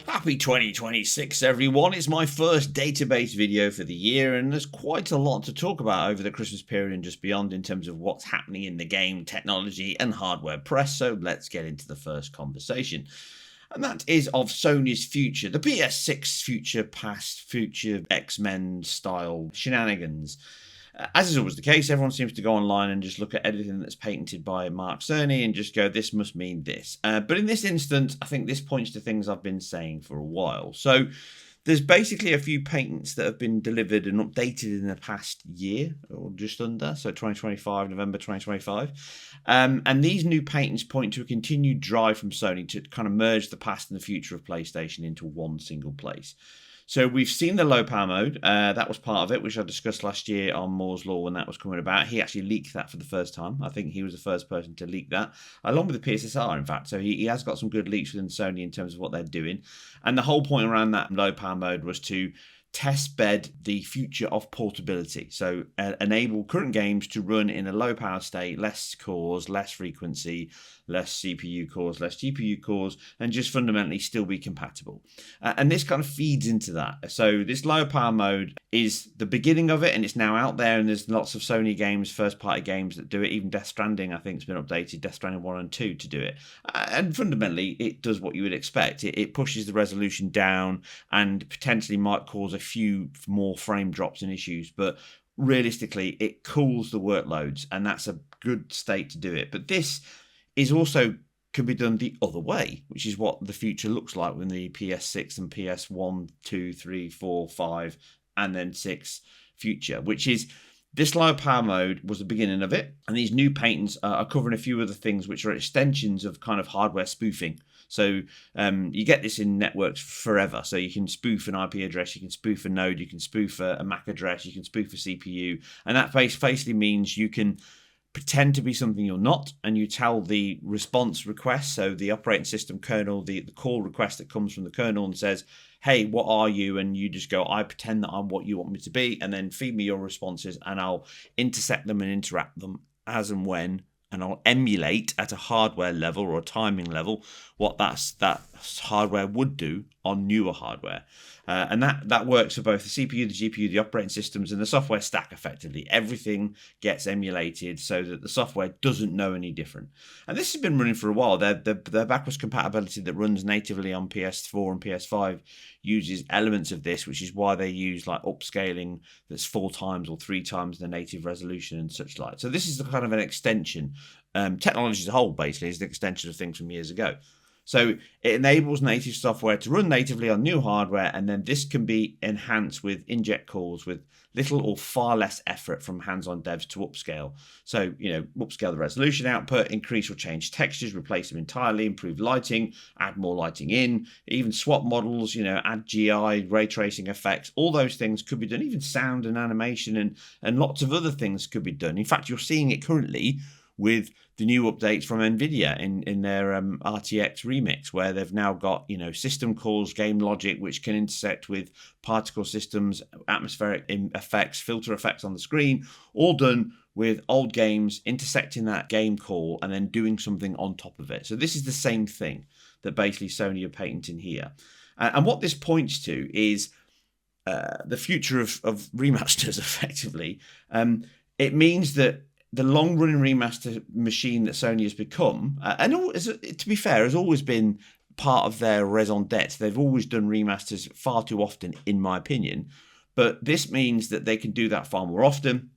Happy 2026 everyone, it's my first database video for the year and there's quite a lot to talk about over the Christmas period and just beyond in terms of what's happening in the game, technology and hardware press, so let's get into the first conversation. And that is of Sony's future, the PS6 future past, future X-Men style shenanigans. As is always the case, everyone seems to go online and just look at anything that's patented by Mark Cerny and just go, this must mean this. But in this instance, I think this points to things I've been saying for a while. So there's basically a few patents that have been delivered and updated in the past year, or just under, so 2025, November 2025. And these new patents point to a continued drive from Sony to kind of merge the past and the future of PlayStation into one single place. So we've seen the low power mode. That was part of it, which I discussed last year on Moore's Law when that was coming about. He actually leaked that for the first time. I think he was the first person to leak that, along with the PSSR, in fact. So he has got some good leaks within Sony in terms of what they're doing. And the whole point around that low power mode was to test bed the future of portability. So enable current games to run in a low power state, less cores, less frequency, less CPU cores, less GPU cores, and just fundamentally still be compatible. And this kind of feeds into that. So this low power mode is the beginning of it, and it's now out there, and there's lots of Sony games, first party games that do it. Even Death Stranding, I think, has been updated, Death Stranding 1 and 2 to do it. And fundamentally, it does what you would expect. It pushes the resolution down and potentially might cause a few more frame drops and issues, but realistically, it cools the workloads, and that's a good state to do it. But this is also can be done the other way, which is what the future looks like when the PS6 and PS1, 2, 3, 4, 5, and then 6 future, which is this low power mode was the beginning of it. And these new patents are covering a few other things, which are extensions of kind of hardware spoofing. So you get this in networks forever. So you can spoof an IP address, you can spoof a node, you can spoof a Mac address, you can spoof a CPU. And that basically means you can pretend to be something you're not, and you tell the response request, so the operating system kernel, the call request that comes from the kernel and says, hey, what are you? And you just go, I pretend that I'm what you want me to be, and then feed me your responses, and I'll intersect them and interact them as and when, and I'll emulate at a hardware level or a timing level what that hardware would do on newer hardware. And that works for both the CPU, the GPU, the operating systems, and the software stack effectively. Everything gets emulated so that the software doesn't know any different. And this has been running for a while. Their backwards compatibility that runs natively on PS4 and PS5 uses elements of this, which is why they use like upscaling that's 4 times or 3 times the native resolution and such like. So this is the kind of an extension. Technology as a whole basically is the extension of things from years ago. So it enables native software to run natively on new hardware, and then this can be enhanced with inject calls with little or far less effort from hands-on devs to upscale. So, upscale the resolution output, increase or change textures, replace them entirely, improve lighting, add more lighting in, even swap models, add GI, ray tracing effects. All those things could be done, even sound and animation and lots of other things could be done. In fact, you're seeing it currently with the new updates from Nvidia in their RTX remix, where they've now got system calls, game logic, which can intersect with particle systems, atmospheric effects, filter effects on the screen, all done with old games, intersecting that game call and then doing something on top of it. So this is the same thing that basically Sony are patenting here. And what this points to is the future of remasters, effectively. It means that the long-running remaster machine that Sony has become, and to be fair, has always been part of their raison d'etre. They've always done remasters far too often, in my opinion. But this means that they can do that far more often.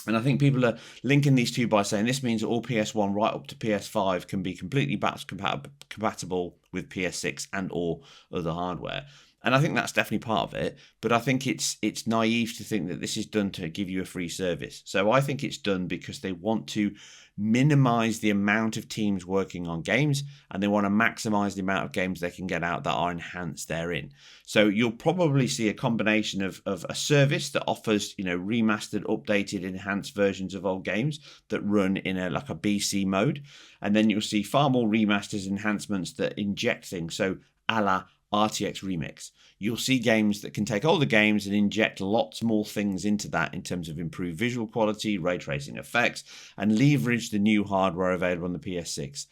And I think people are linking these two by saying this means that all PS1 right up to PS5 can be completely backwards compatible with PS6 and or other hardware. And I think that's definitely part of it, but I think it's naive to think that this is done to give you a free service. So I think it's done because they want to minimize the amount of teams working on games, and they want to maximize the amount of games they can get out that are enhanced therein. So you'll probably see a combination of a service that offers, remastered, updated, enhanced versions of old games that run in a BC mode. And then you'll see far more remasters, enhancements that inject things. So a la RTX Remix. You'll see games that can take older games and inject lots more things into that in terms of improved visual quality, ray tracing effects, and leverage the new hardware available on the PS6.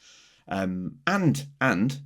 and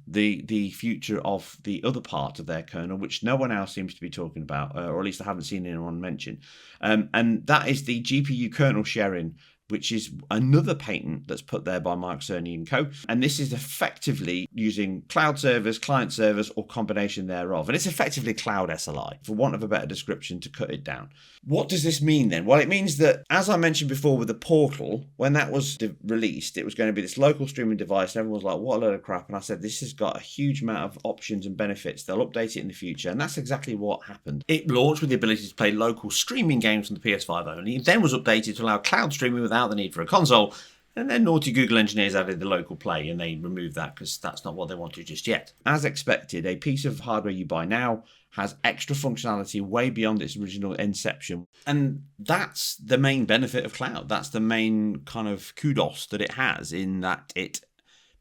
the future of the other part of their kernel, which no one else seems to be talking about, or at least I haven't seen anyone mention, and that is the GPU kernel sharing, which is another patent that's put there by Mark Cerny and co. And this is effectively using cloud servers, client servers, or combination thereof. And it's effectively cloud SLI, for want of a better description, to cut it down. What does this mean then? Well, it means that, as I mentioned before with the Portal, when that was released, it was going to be this local streaming device. And everyone was like, what a load of crap. And I said, this has got a huge amount of options and benefits. They'll update it in the future. And that's exactly what happened. It launched with the ability to play local streaming games from the PS5 only. It then was updated to allow cloud streaming without the need for a console. And then naughty Google engineers added the local play, and they removed that because that's not what they wanted just yet. As expected, a piece of hardware you buy now has extra functionality way beyond its original inception. And that's the main benefit of cloud. That's the main kind of kudos that it has, in that it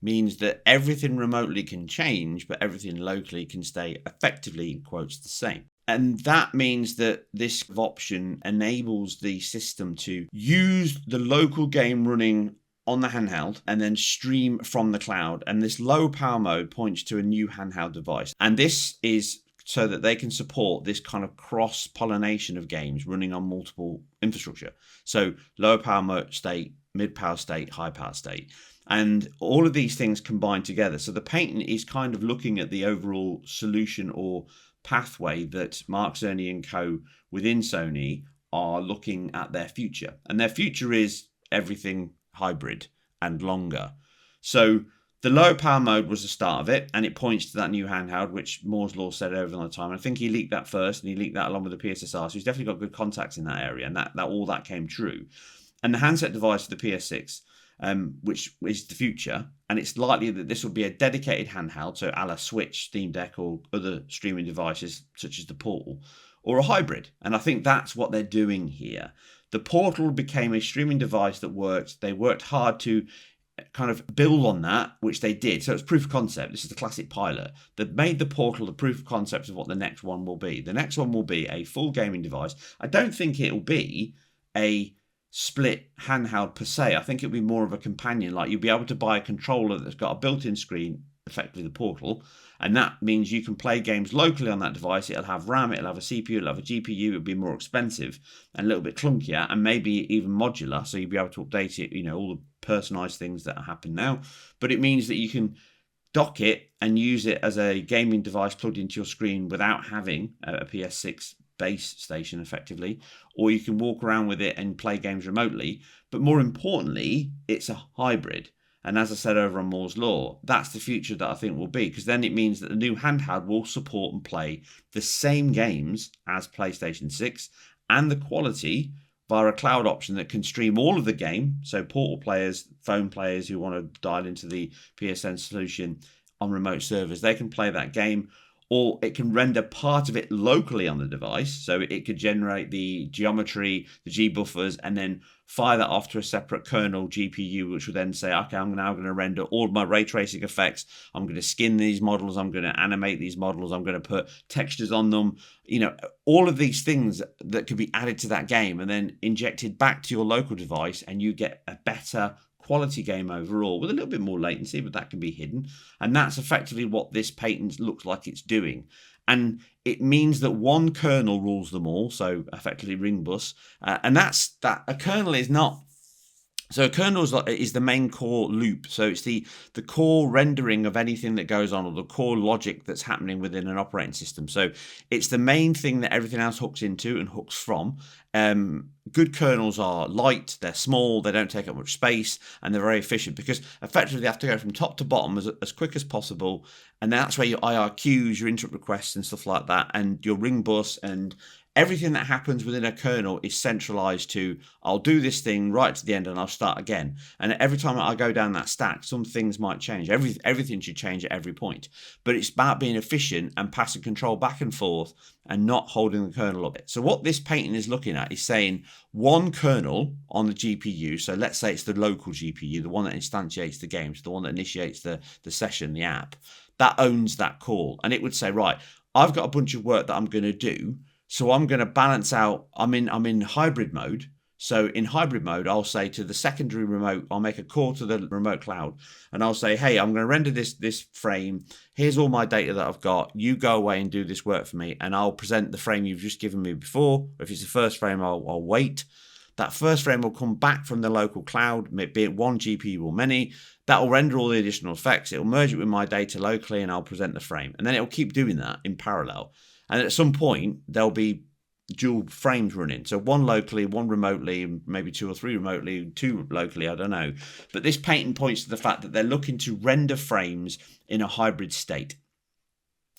means that everything remotely can change, but everything locally can stay effectively, in quotes, the same. And that means that this option enables the system to use the local game running on the handheld and then stream from the cloud. And this low power mode points to a new handheld device. And this is so that they can support this kind of cross-pollination of games running on multiple infrastructure. So lower power mode state, mid power state, high power state. And all of these things combined together. So the patent is kind of looking at the overall solution or pathway that Mark Cerny and co within Sony are looking at their future. And their future is everything hybrid and longer. So the low power mode was the start of it, and it points to that new handheld, which Moore's Law said over the time. I think he leaked that first, and he leaked that along with the PSSR, so he's definitely got good contacts in that area, and that all that came true. And the handset device for the PS6, which is the future, and it's likely that this will be a dedicated handheld, so a la Switch, Steam Deck, or other streaming devices such as the Portal, or a hybrid. And I think that's what they're doing here. The Portal became a streaming device that worked. They worked hard to kind of build on that, which they did. So it's proof of concept. This is the classic pilot that made the Portal the proof of concept of what the next one will be. The next one will be a full gaming device. I don't think it'll be a split handheld per se. I think it'll be more of a companion. Like, you'll be able to buy a controller that's got a built-in screen, effectively the Portal, and that means you can play games locally on that device. It'll have RAM, it'll have a CPU, it'll have a GPU. It'll be more expensive and a little bit clunkier, and maybe even modular, so you'll be able to update it, all the personalized things that happen now. But it means that you can dock it and use it as a gaming device plugged into your screen without having a PS6 base station, effectively, or you can walk around with it and play games remotely. But more importantly, it's a hybrid. And as I said over on Moore's Law, that's the future that I think will be, because then it means that the new handheld will support and play the same games as PlayStation 6, and the quality via a cloud option that can stream all of the game. So Portal players, phone players who want to dial into the PSN solution on remote servers, they can play that game, or it can render part of it locally on the device. So it could generate the geometry, the G buffers, and then fire that off to a separate kernel GPU, which will then say, okay, I'm now going to render all of my ray tracing effects. I'm going to skin these models. I'm going to animate these models. I'm going to put textures on them. All of these things that could be added to that game and then injected back to your local device, and you get a better quality game overall with a little bit more latency, but that can be hidden. And that's effectively what this patent looks like it's doing. And it means that one kernel rules them all, so effectively ring bus. And that's that. A kernel is not. So a kernel is the main core loop. So it's the core rendering of anything that goes on, or the core logic that's happening within an operating system. So it's the main thing that everything else hooks into and hooks from. Good kernels are light, they're small, they don't take up much space, and they're very efficient, because effectively they have to go from top to bottom as quick as possible. And that's where your IRQs, your interrupt requests and stuff like that, and your ring bus, and everything that happens within a kernel is centralized to, I'll do this thing right to the end and I'll start again. And every time I go down that stack, some things might change. Everything should change at every point. But it's about being efficient and passing control back and forth and not holding the kernel up. So what this patent is looking at is saying one kernel on the GPU. So let's say it's the local GPU, the one that instantiates the games, the one that initiates the session, the app, that owns that call. And it would say, right, I've got a bunch of work that I'm going to do. So I'm going to balance out, I'm in hybrid mode. So in hybrid mode, I'll say to the secondary remote, I'll make a call to the remote cloud and I'll say, hey, I'm going to render this frame. Here's all my data that I've got. You go away and do this work for me. And I'll present the frame you've just given me before. If it's the first frame, I'll wait. That first frame will come back from the local cloud, be it one GPU or many. That will render all the additional effects. It'll merge it with my data locally and I'll present the frame. And then it'll keep doing that in parallel. And at some point, there'll be dual frames running. So one locally, one remotely, maybe 2 or 3 remotely, 2 locally, I don't know. But this patent points to the fact that they're looking to render frames in a hybrid state.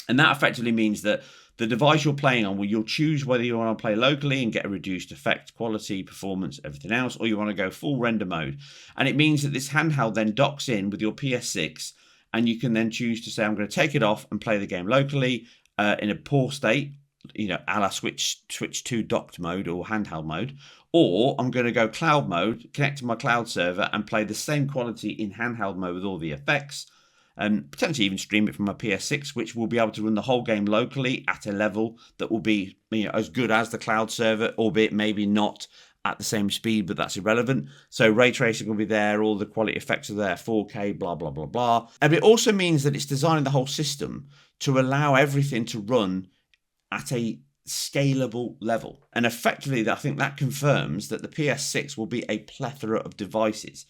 And that effectively means that the device you're playing on, well, you'll choose whether you want to play locally and get a reduced effect, quality, performance, everything else, or you want to go full render mode. And it means that this handheld then docks in with your PS6 and you can then choose to say, I'm going to take it off and play the game locally in a poor state, you know, a la Switch 2 docked mode or handheld mode, or I'm going to go cloud mode, connect to my cloud server and play the same quality in handheld mode with all the effects, and potentially even stream it from my PS6, which will be able to run the whole game locally at a level that will be, you know, as good as the cloud server, albeit maybe not at the same speed, but that's irrelevant. So ray tracing will be there, all the quality effects are there, 4K, blah, blah, blah, blah. And it also means that it's designing the whole system to allow everything to run at a scalable level. And effectively, I think that confirms that the PS6 will be a plethora of devices,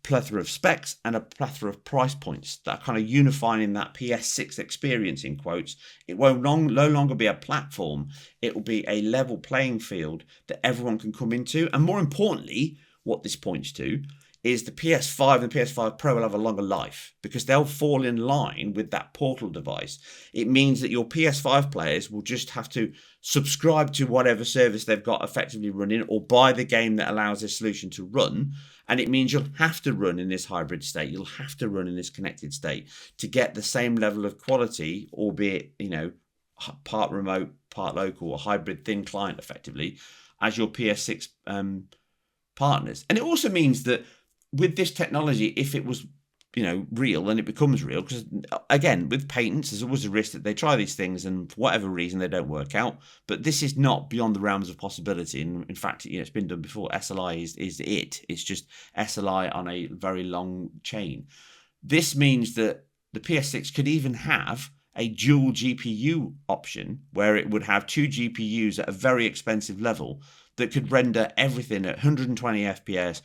plethora of specs, and a plethora of price points that are kind of unifying in that PS6 experience, in quotes. It won't no longer be a platform. It will be a level playing field that everyone can come into. And more importantly, what this points to is the PS5 and the PS5 Pro will have a longer life because they'll fall in line with that Portal device. It means that your PS5 players will just have to subscribe to whatever service they've got effectively running or buy the game that allows this solution to run. And it means you'll have to run in this hybrid state. You'll have to run in this connected state to get the same level of quality, albeit, you know, part remote, part local, or hybrid thin client effectively, as your PS6 partners. And it also means that with this technology, if it was, you know, real and it becomes real, because again, with patents, there's always a risk that they try these things and for whatever reason they don't work out. But this is not beyond the realms of possibility. And in fact, you know, it's been done before. SLI is it. It's just SLI on a very long chain. This means that the PS6 could even have a dual GPU option where it would have 2 GPUs at a very expensive level that could render everything at 120 FPS,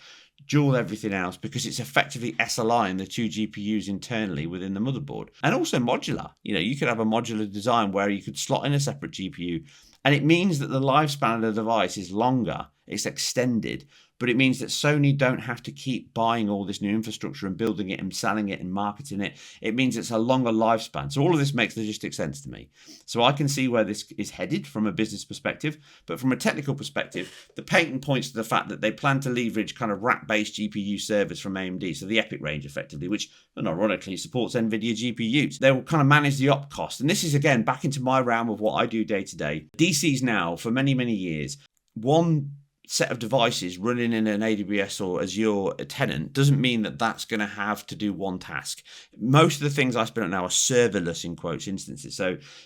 dual everything else, because it's effectively SLIing the 2 GPUs internally within the motherboard. And also modular. You know, you could have a modular design where you could slot in a separate GPU. And it means that the lifespan of the device is longer, it's extended, but it means that Sony don't have to keep buying all this new infrastructure and building it and selling it and marketing it. It means it's a longer lifespan. So all of this makes logistic sense to me. So I can see where this is headed from a business perspective, but from a technical perspective, the patent points to the fact that they plan to leverage kind of rack-based GPU servers from AMD, so the Epic range effectively, which ironically supports Nvidia GPUs. They will kind of manage the op cost. And this is, again, back into my realm of what I do day to day. DC's now, for many, many years, one set of devices running in an AWS or Azure tenant doesn't mean that that's going to have to do one task. Most of the things I spin up now are serverless, in quotes, instances.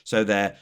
So they're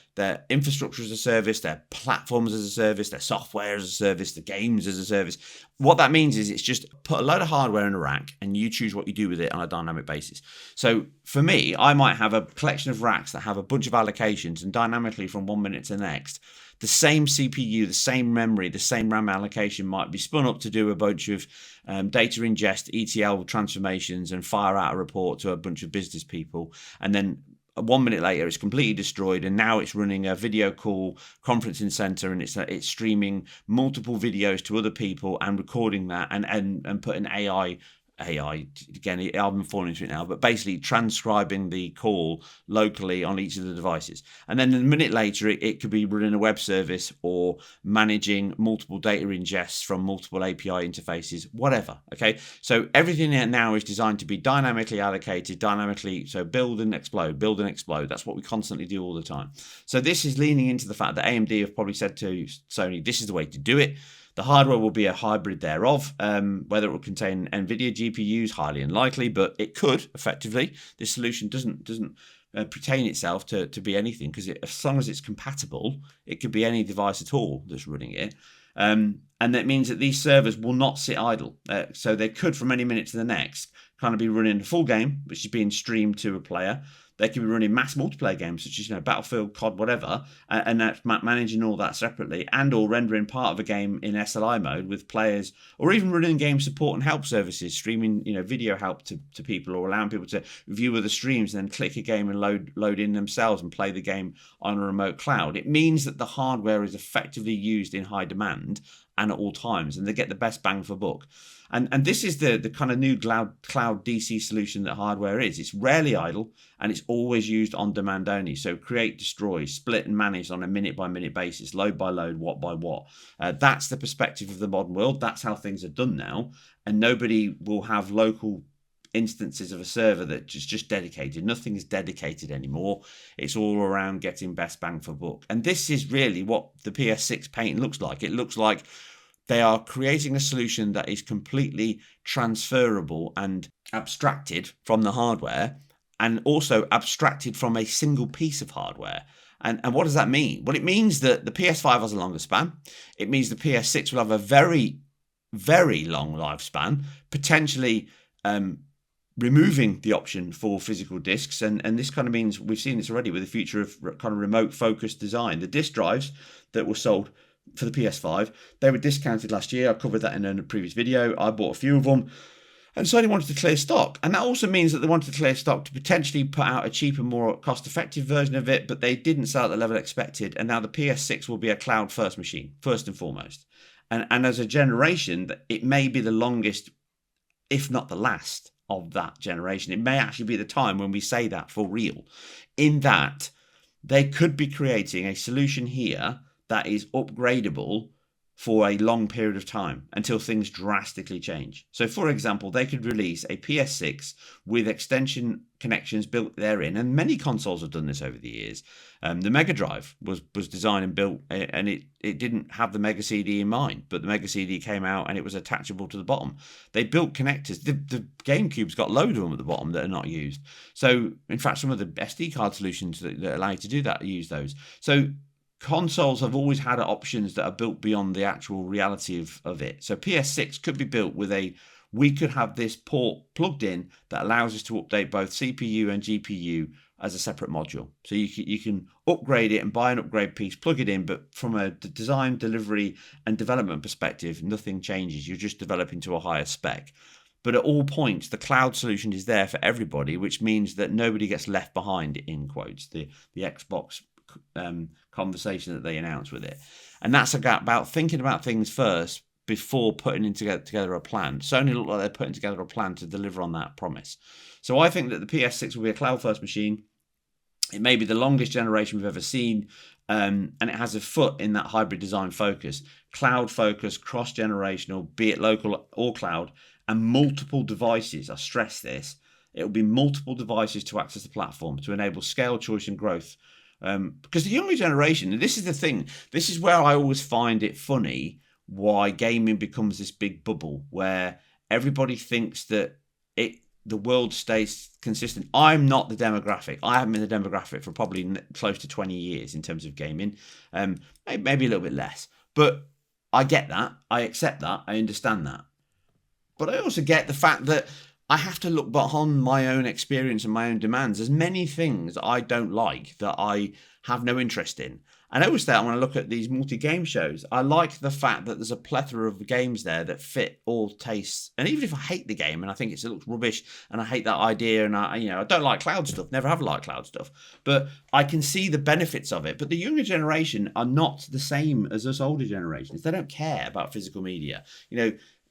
infrastructure as a service, they're platforms as a service, they're software as a service, the games as a service. What that means is it's just put a load of hardware in a rack and you choose what you do with it on a dynamic basis. So for me, I might have a collection of racks that have a bunch of allocations, and dynamically from 1 minute to the next, the same CPU, the same memory, the same RAM allocation might be spun up to do a bunch of data ingest, ETL transformations, and fire out a report to a bunch of business people. And then 1 minute later, it's completely destroyed, and now it's running a video call conferencing center, and it's streaming multiple videos to other people and recording that and putting AI, again, I'm falling into it now, but basically transcribing the call locally on each of the devices. And then a minute later, it could be running a web service or managing multiple data ingests from multiple API interfaces, whatever. Okay, so everything now is designed to be dynamically allocated, so build and explode. That's what we constantly do all the time. So this is leaning into the fact that AMD have probably said to Sony, this is the way to do it. The hardware will be a hybrid thereof. Whether it will contain Nvidia GPUs, highly unlikely, but it could effectively. This solution doesn't pertain itself to be anything, because as long as it's compatible, it could be any device at all that's running it. And And that means that these servers will not sit idle. So they could, from any minute to the next, kind of be running a full game, which is being streamed to a player. They could be running mass multiplayer games, such as Battlefield, COD, whatever, and that's managing all that separately, and or rendering part of a game in SLI mode with players, or even running game support and help services, streaming video help to people, or allowing people to view other streams and then click a game and load in themselves and play the game on a remote cloud. It means that the hardware is effectively used in high demand and at all times, and they get the best bang for buck. And this is the kind of new cloud DC solution that hardware is. It's rarely idle, and it's always used on demand only. So create, destroy, split and manage on a minute by minute basis, load by load, watt by watt. That's the perspective of the modern world. That's how things are done now. And nobody will have local instances of a server that just dedicated. Nothing is dedicated anymore. It's all around getting best bang for buck. And this is really what the PS6 paint looks like. It looks like they are creating a solution that is completely transferable and abstracted from the hardware, and also abstracted from a single piece of hardware. And what does that mean? Well, it means that the PS5 has a longer span. It means the PS6 will have a very, very long lifespan, potentially removing the option for physical discs. And this kind of means, we've seen this already with the future of kind of remote focused design. The disc drives that were sold for the PS5, they were discounted last year. I covered that in a previous video. I bought a few of them, and Sony wanted to clear stock. And that also means that they wanted to clear stock to potentially put out a cheaper, more cost-effective version of it, but they didn't sell at the level expected. And now the PS6 will be a cloud-first machine, first and foremost. And as a generation, it may be the longest, if not the last, of that generation. It may actually be the time when we say that for real, in that they could be creating a solution here that is upgradable for a long period of time until things drastically change. So, for example, they could release a PS6 with extension connections built therein, and many consoles have done this over the years. The Mega Drive was designed and built, and it didn't have the Mega CD in mind, but the Mega CD came out and it was attachable to the bottom. They built connectors. The GameCube's got loads of them at the bottom that are not used. So, in fact, some of the SD card solutions that allow you to do that use those. So, consoles have always had options that are built beyond the actual reality of it. So PS6 could be built with we could have this port plugged in that allows us to update both CPU and GPU as a separate module. So you can upgrade it and buy an upgrade piece, plug it in, but from a design, delivery and development perspective, nothing changes. You're just developing to a higher spec. But at all points, the cloud solution is there for everybody, which means that nobody gets left behind, in quotes, the Xbox conversation that they announced with it. And that's about thinking about things first before putting together a plan. Sony look like they're putting together a plan to deliver on that promise. So I think that the PS6 will be a cloud-first machine. It may be the longest generation we've ever seen, and it has a foot in that hybrid design focus. Cloud focus, cross-generational, be it local or cloud, and multiple devices. I stress this. It will be multiple devices to access the platform to enable scale, choice, and growth. Because the younger generation, and this is the thing, this is where I always find it funny why gaming becomes this big bubble where everybody thinks that the world stays consistent. I'm not the demographic. I haven't been the demographic for probably close to 20 years in terms of gaming, maybe a little bit less. But I get that. I accept that. I understand that. But I also get the fact that I have to look beyond my own experience and my own demands. There's many things I don't like that I have no interest in. And I always say when I look at these multi-game shows, I like the fact that there's a plethora of games there that fit all tastes. And even if I hate the game and I think it looks rubbish and I hate that idea and I don't like cloud stuff, never have liked cloud stuff, but I can see the benefits of it. But the younger generation are not the same as us older generations. They don't care about physical media.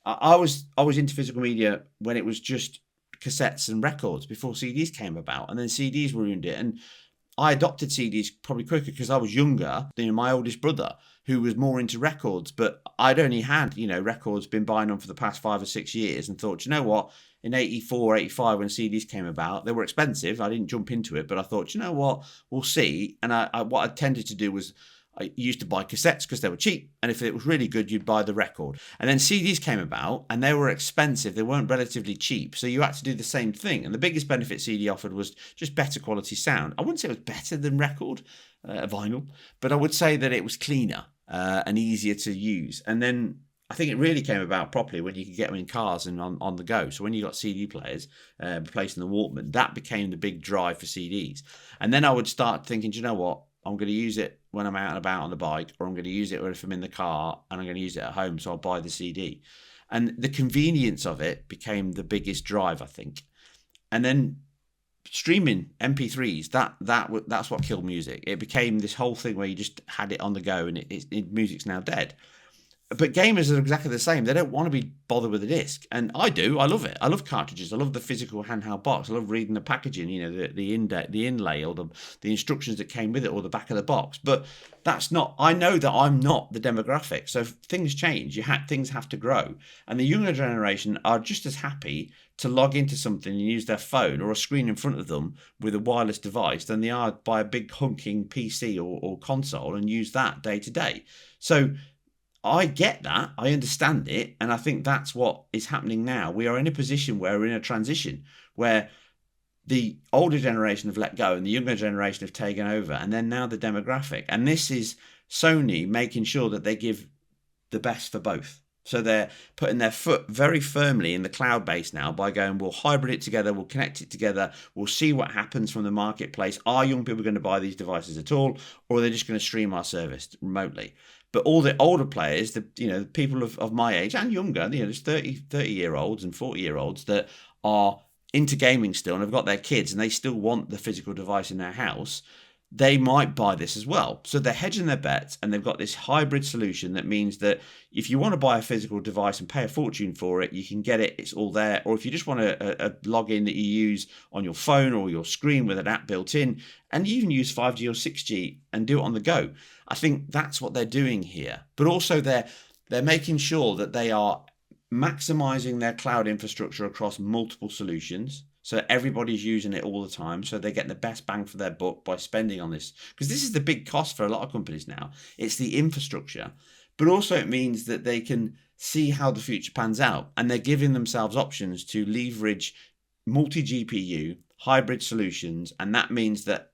I was into physical media when it was just cassettes and records before CDs came about, and then CDs ruined it. And I adopted CDs probably quicker because I was younger than my oldest brother, who was more into records. But I'd only had, records, been buying them for the past 5 or 6 years, and thought, you know what? In 84, 85, when CDs came about, they were expensive. I didn't jump into it, but I thought, you know what? We'll see. And what I tended to do was, I used to buy cassettes because they were cheap, and if it was really good, you'd buy the record. And then CDs came about, and they were expensive. They weren't relatively cheap, so you had to do the same thing. And the biggest benefit CD offered was just better quality sound. I wouldn't say it was better than record, vinyl, but I would say that it was cleaner and easier to use. And then I think it really came about properly when you could get them in cars and on the go. So when you got CD players replacing the Walkman, that became the big drive for CDs. And then I would start thinking, do you know what? I'm going to use it when I'm out and about on the bike, or I'm going to use it if I'm in the car, and I'm going to use it at home. So I'll buy the CD. And the convenience of it became the biggest drive, I think. And then streaming MP3s, that's what killed music. It became this whole thing where you just had it on the go, and music's now dead. But gamers are exactly the same. They don't want to be bothered with a disc, and I do. I love it. I love cartridges. I love the physical handheld box. I love reading the packaging. You know, the inlay, or the instructions that came with it, or the back of the box. But that's not. I know that I'm not the demographic. So things change. Things have to grow, and the younger generation are just as happy to log into something and use their phone or a screen in front of them with a wireless device than they are buy a big hunking PC or console and use that day to day. So I get that, I understand it, and I think that's what is happening now. We are in a position where we're in a transition where the older generation have let go and the younger generation have taken over, and then now the demographic. And this is Sony making sure that they give the best for both. So they're putting their foot very firmly in the cloud base now by going, we'll hybrid it together, we'll connect it together, we'll see what happens from the marketplace. Are young people going to buy these devices at all, or are they just going to stream our service remotely? But all the older players, the people of my age and younger, there's 30-year-olds and 40-year-olds that are into gaming still and have got their kids and they still want the physical device in their house, they might buy this as well. So they're hedging their bets, and they've got this hybrid solution that means that if you want to buy a physical device and pay a fortune for it, you can get it. It's all there. Or if you just want a login that you use on your phone or your screen with an app built in, and you even use 5G or 6G and do it on the go. I think that's what they're doing here. But also they're making sure that they are maximizing their cloud infrastructure across multiple solutions. So everybody's using it all the time. So they get the best bang for their buck by spending on this. Because this is the big cost for a lot of companies now. It's the infrastructure. But also it means that they can see how the future pans out. And they're giving themselves options to leverage multi-GPU, hybrid solutions. And that means that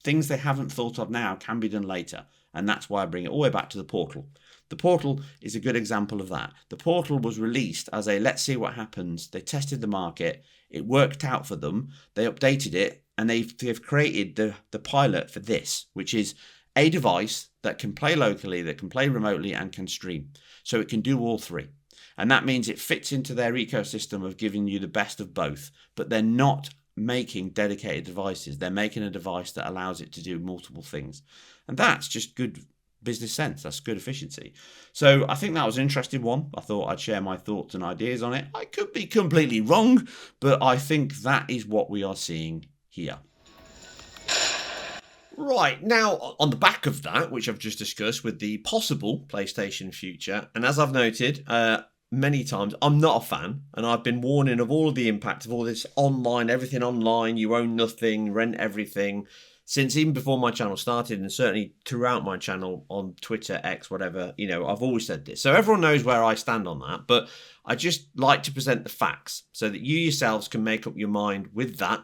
things they haven't thought of now can be done later. And that's why I bring it all the way back to the Portal. The Portal is a good example of that. The Portal was released as a let's see what happens. They tested the market. It worked out for them. They updated it, and they've created the pilot for this, which is a device that can play locally, that can play remotely, and can stream. So it can do all three. And that means it fits into their ecosystem of giving you the best of both, but they're not making dedicated devices. They're making a device that allows it to do multiple things. And that's just good business sense. That's good efficiency. So I think that was an interesting one. I thought I'd share my thoughts and ideas on it. I could be completely wrong, but I think that is what we are seeing here. Right, now on the back of that, which I've just discussed with the possible PlayStation future, and as I've noted many times, I'm not a fan, and I've been warning of all of the impact of all this online, everything online, you own nothing, rent everything, since even before my channel started, and certainly throughout my channel on Twitter, X, whatever, I've always said this. So everyone knows where I stand on that, but I just like to present the facts so that you yourselves can make up your mind with that.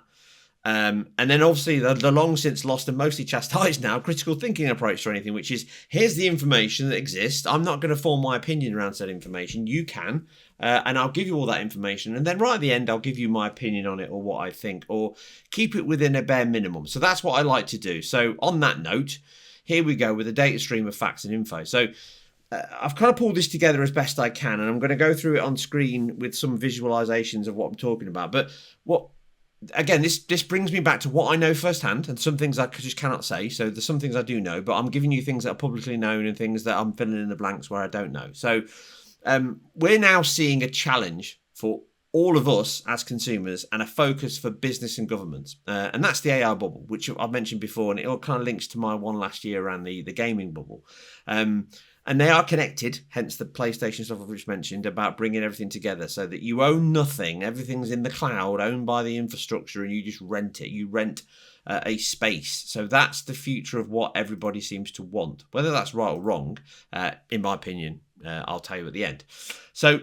And then obviously the long since lost and mostly chastised now critical thinking approach to anything, which is here's the information that exists. I'm not going to form my opinion around said information. You can, and I'll give you all that information. And then right at the end, I'll give you my opinion on it or what I think, or keep it within a bare minimum. So that's what I like to do. So on that note, here we go with a data stream of facts and info. So I've kind of pulled this together as best I can, and I'm going to go through it on screen with some visualizations of what I'm talking about. But again, this brings me back to what I know firsthand, and some things I just cannot say. So there's some things I do know, but I'm giving you things that are publicly known and things that I'm filling in the blanks where I don't know. So we're now seeing a challenge for all of us as consumers and a focus for business and governments. And that's the AI bubble, which I've mentioned before, and it all kind of links to my one last year around the gaming bubble. And they are connected, hence the PlayStation stuff I've just mentioned about bringing everything together so that you own nothing. Everything's in the cloud, owned by the infrastructure, and you just rent it. You rent a space. So that's the future of what everybody seems to want. Whether that's right or wrong, in my opinion, I'll tell you at the end. So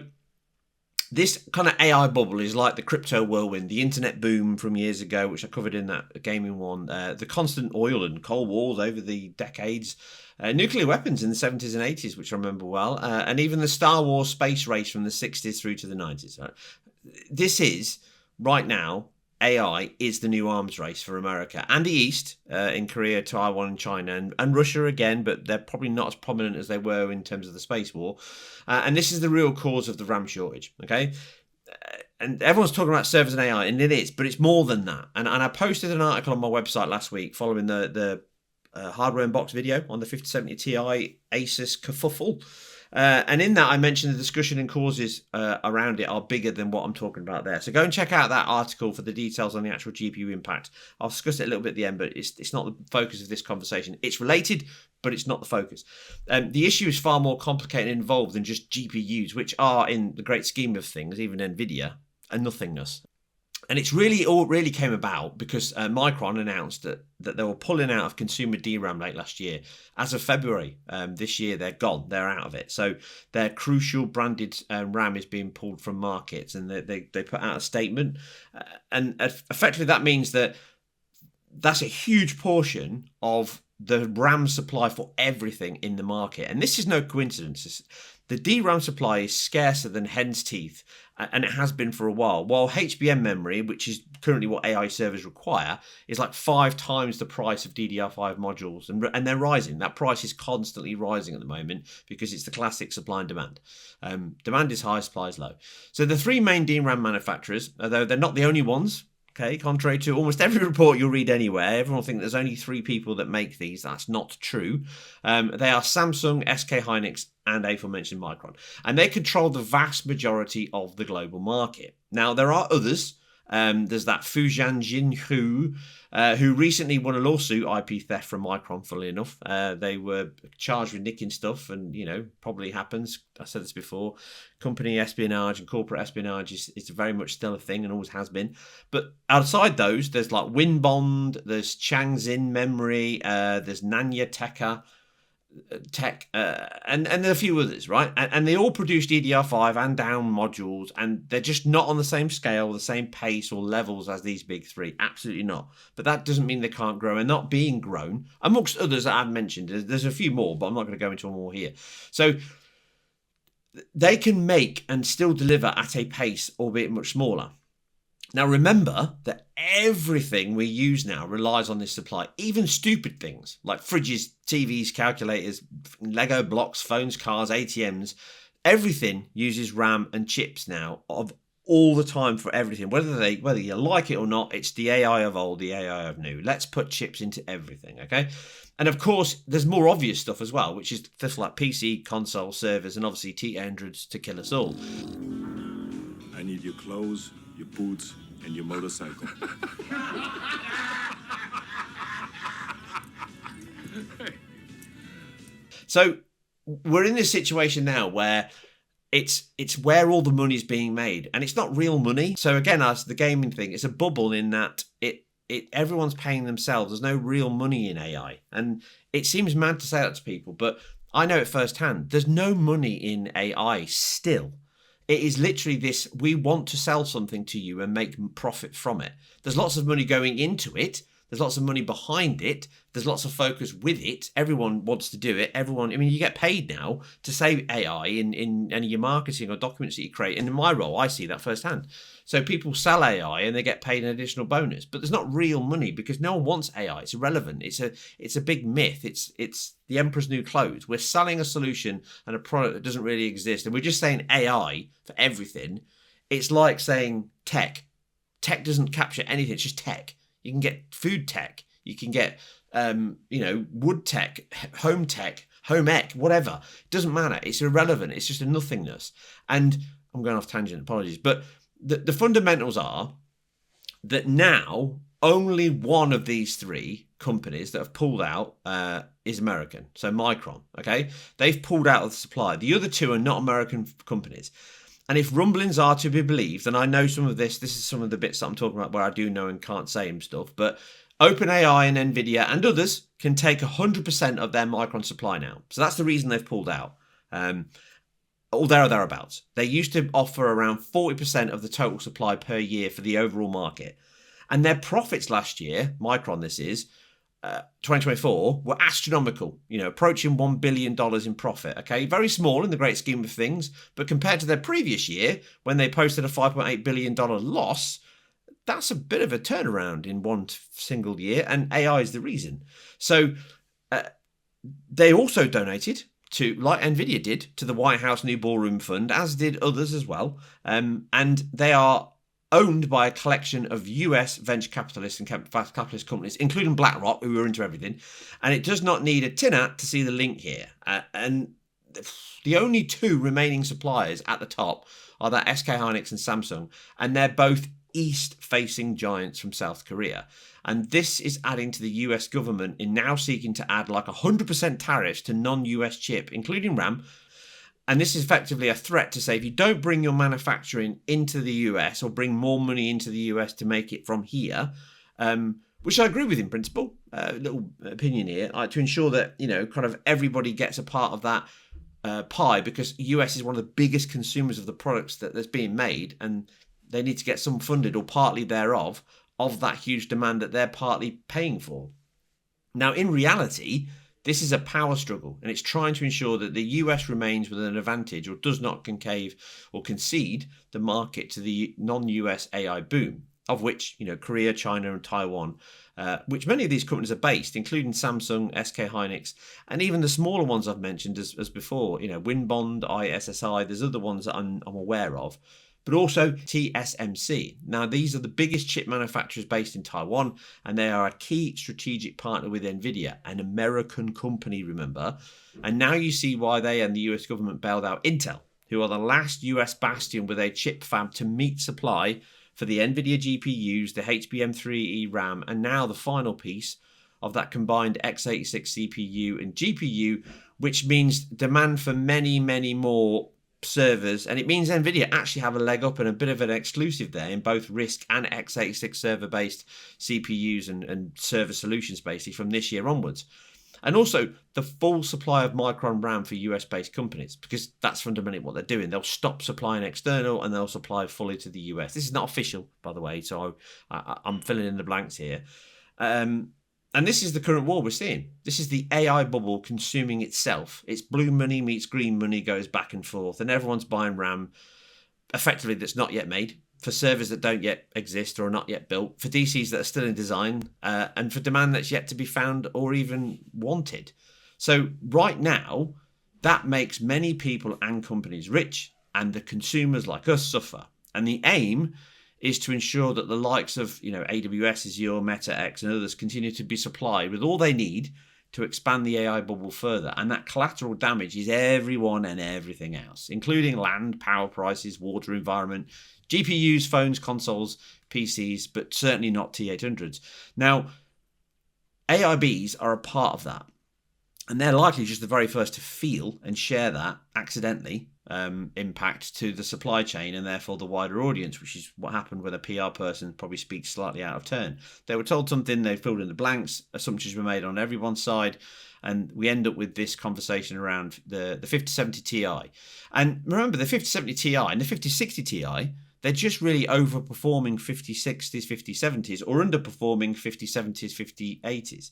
This kind of AI bubble is like the crypto whirlwind, the internet boom from years ago, which I covered in that gaming one, the constant oil and coal wars over the decades, nuclear weapons in the 70s and 80s, which I remember well, and even the Star Wars space race from the 60s through to the 90s. Right? This is, right now, AI is the new arms race for America and the East, in Korea, Taiwan, and China, and Russia again, but they're probably not as prominent as they were in terms of the space war. And this is the real cause of the RAM shortage, okay? And everyone's talking about servers and AI, and it is, but it's more than that. And I posted an article on my website last week following the hardware unbox video on the 5070 Ti Asus kerfuffle. And in that, I mentioned the discussion and causes around it are bigger than what I'm talking about there. So go and check out that article for the details on the actual GPU impact. I'll discuss it a little bit at the end, but it's not the focus of this conversation. It's related, but it's not the focus. The issue is far more complicated and involved than just GPUs, which are, in the great scheme of things, even Nvidia, a nothingness. And it's all really came about because Micron announced that they were pulling out of consumer DRAM late last year. As of February this year, they're gone. They're out of it. So their crucial branded RAM is being pulled from markets, and they put out a statement. And effectively, that means that's a huge portion of the RAM supply for everything in the market. And this is no coincidence. The DRAM supply is scarcer than hen's teeth, and it has been for a while. While HBM memory, which is currently what AI servers require, is like 5 times the price of DDR5 modules, and they're rising. That price is constantly rising at the moment because it's the classic supply and demand. Demand is high, supply is low. So the 3 main DRAM manufacturers, although they're not the only ones, okay, contrary to almost every report you'll read anywhere, everyone will think there's only 3 people that make these. That's not true. They are Samsung, SK Hynix, and aforementioned Micron. And they control the vast majority of the global market. Now, there are others. There's that Fujian Jinhu, who recently won a lawsuit, IP theft from Micron, funnily enough. They were charged with nicking stuff, and, probably happens. I said this before. Company espionage and corporate espionage is very much still a thing and always has been. But outside those, there's like Winbond, there's Changxin Memory, there's Nanya Tech, and there are a few others, right? And they all produce DDR5 and down modules, and they're just not on the same scale, the same pace or levels as these big 3. Absolutely not. But that doesn't mean they can't grow, and not being grown, amongst others that I've mentioned. There's a few more, but I'm not going to go into them all here. So they can make and still deliver at a pace, albeit much smaller. Now, remember that everything we use now relies on this supply, even stupid things like fridges, TVs, calculators, Lego blocks, phones, cars, ATMs. Everything uses RAM and chips now of all the time for everything. Whether you like it or not, it's the AI of old, the AI of new. Let's put chips into everything, okay? And of course, there's more obvious stuff as well, which is stuff like PC, console, servers, and obviously T800s to kill us all. I need your clothes, your boots, and your motorcycle. So we're in this situation now where it's where all the money's being made, and it's not real money. So again, as the gaming thing, it's a bubble in that everyone's paying themselves. There's no real money in AI, and it seems mad to say that to people, but I know it firsthand. There's no money in AI still. It is literally this, we want to sell something to you and make profit from it. There's lots of money going into it. There's lots of money behind it. There's lots of focus with it. Everyone wants to do it. You get paid now to say AI in any of your marketing or documents that you create. And in my role, I see that firsthand. So people sell AI and they get paid an additional bonus, but there's not real money because no one wants AI. It's irrelevant. It's a big myth. It's the emperor's new clothes. We're selling a solution and a product that doesn't really exist. And we're just saying AI for everything. It's like saying tech. Tech doesn't capture anything. It's just tech. You can get food tech. You can get, wood tech, home ec, whatever. It doesn't matter. It's irrelevant. It's just a nothingness. And I'm going off tangent. Apologies. But the fundamentals are that now only one of these 3 companies that have pulled out is American. So Micron, okay? They've pulled out of the supply. The other 2 are not American companies. And if rumblings are to be believed, and I know some of this is some of the bits that I'm talking about where I do know and can't say and stuff, but OpenAI and Nvidia and others can take 100% of their Micron supply now. So that's the reason they've pulled out. or there or thereabouts. They used to offer around 40% of the total supply per year for the overall market. And their profits last year, Micron this is, 2024, were astronomical, approaching $1 billion in profit. Okay, very small in the great scheme of things, but compared to their previous year, when they posted a $5.8 billion loss, that's a bit of a turnaround in one single year, and AI is the reason. So they also donated to, like Nvidia did, to the White House New Ballroom Fund, as did others as well. And they are owned by a collection of US venture capitalists and capitalist companies, including BlackRock, who are into everything. And it does not need a tin hat to see the link here. And the only two remaining suppliers at the top are that SK Hynix and Samsung, and they're both east-facing giants from South Korea. And this is adding to the US government in now seeking to add like 100% tariffs to non-US chip, including RAM. And this is effectively a threat to say, if you don't bring your manufacturing into the US or bring more money into the US to make it from here, which I agree with in principle, little opinion here, to ensure that, kind of everybody gets a part of that pie, because US is one of the biggest consumers of the products that's being made, and they need to get some funded or partly thereof of that huge demand that they're partly paying for. Now, in reality, this is a power struggle, and it's trying to ensure that the US remains with an advantage or does not concave or concede the market to the non-US AI boom, of which, Korea, China, and Taiwan, which many of these companies are based, including Samsung, SK Hynix, and even the smaller ones I've mentioned as before, Winbond, ISSI, there's other ones that I'm aware of, but also TSMC. Now, these are the biggest chip manufacturers based in Taiwan, and they are a key strategic partner with Nvidia, an American company, remember. And now you see why they and the US government bailed out Intel, who are the last US bastion with a chip fab to meet supply for the Nvidia GPUs, the HBM3E RAM, and now the final piece of that combined x86 CPU and GPU, which means demand for many, many more servers, and it means Nvidia actually have a leg up and a bit of an exclusive there in both RISC and x86 server-based CPUs and server solutions, basically, from this year onwards. And also the full supply of Micron RAM for US-based companies, because that's fundamentally what they're doing. They'll stop supplying external and they'll supply fully to the US. This is not official, by the way, so I'm filling in the blanks here. And this is the current war we're seeing. This is the AI bubble consuming itself. It's blue money meets green money, goes back and forth, and everyone's buying RAM effectively that's not yet made, for servers that don't yet exist or are not yet built, for DCs that are still in design, and for demand that's yet to be found or even wanted. So right now, that makes many people and companies rich, and the consumers like us suffer. And the aim is to ensure that the likes of AWS, Azure, Meta X, and others continue to be supplied with all they need to expand the AI bubble further. And that collateral damage is everyone and everything else, including land, power prices, water environment, GPUs, phones, consoles, PCs, but certainly not T800s. Now, AIBs are a part of that. And they're likely just the very first to feel and share that accidentally impact to the supply chain and therefore the wider audience, which is what happened when a PR person probably speaks slightly out of turn. They were told something, they filled in the blanks, assumptions were made on everyone's side, and we end up with this conversation around the 5070 Ti. And remember, the 5070 Ti and the 5060 Ti, they're just really overperforming 5060s, 5070s, or underperforming 5070s, 5080s.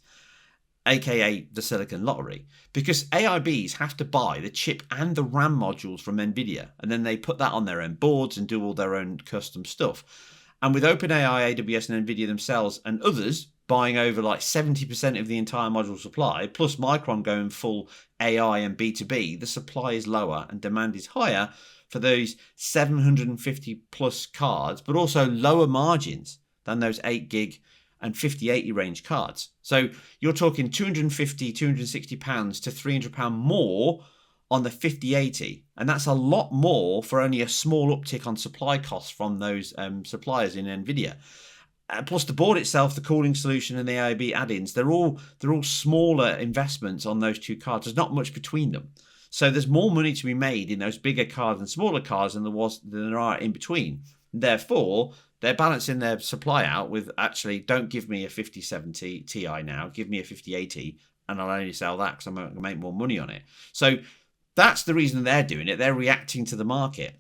aka the Silicon Lottery, because AIBs have to buy the chip and the RAM modules from Nvidia, and then they put that on their own boards and do all their own custom stuff. And with OpenAI, AWS, and Nvidia themselves and others buying over like 70% of the entire module supply, plus Micron going full AI and B2B, the supply is lower and demand is higher for those 750 plus cards, but also lower margins than those 8 gig and 5080 range cards. So you're talking £250, £260 to £300 more on the 5080, and that's a lot more for only a small uptick on supply costs from those suppliers in Nvidia. Plus the board itself, the cooling solution, and the AIB add-ins, they're all smaller investments on those two cards. There's not much between them. So there's more money to be made in those bigger cards and smaller cards than there are in between. Therefore, they're balancing their supply out with, actually, don't give me a 5070 Ti now, give me a 5080, and I'll only sell that because I'm going to make more money on it. So that's the reason they're doing it. They're reacting to the market.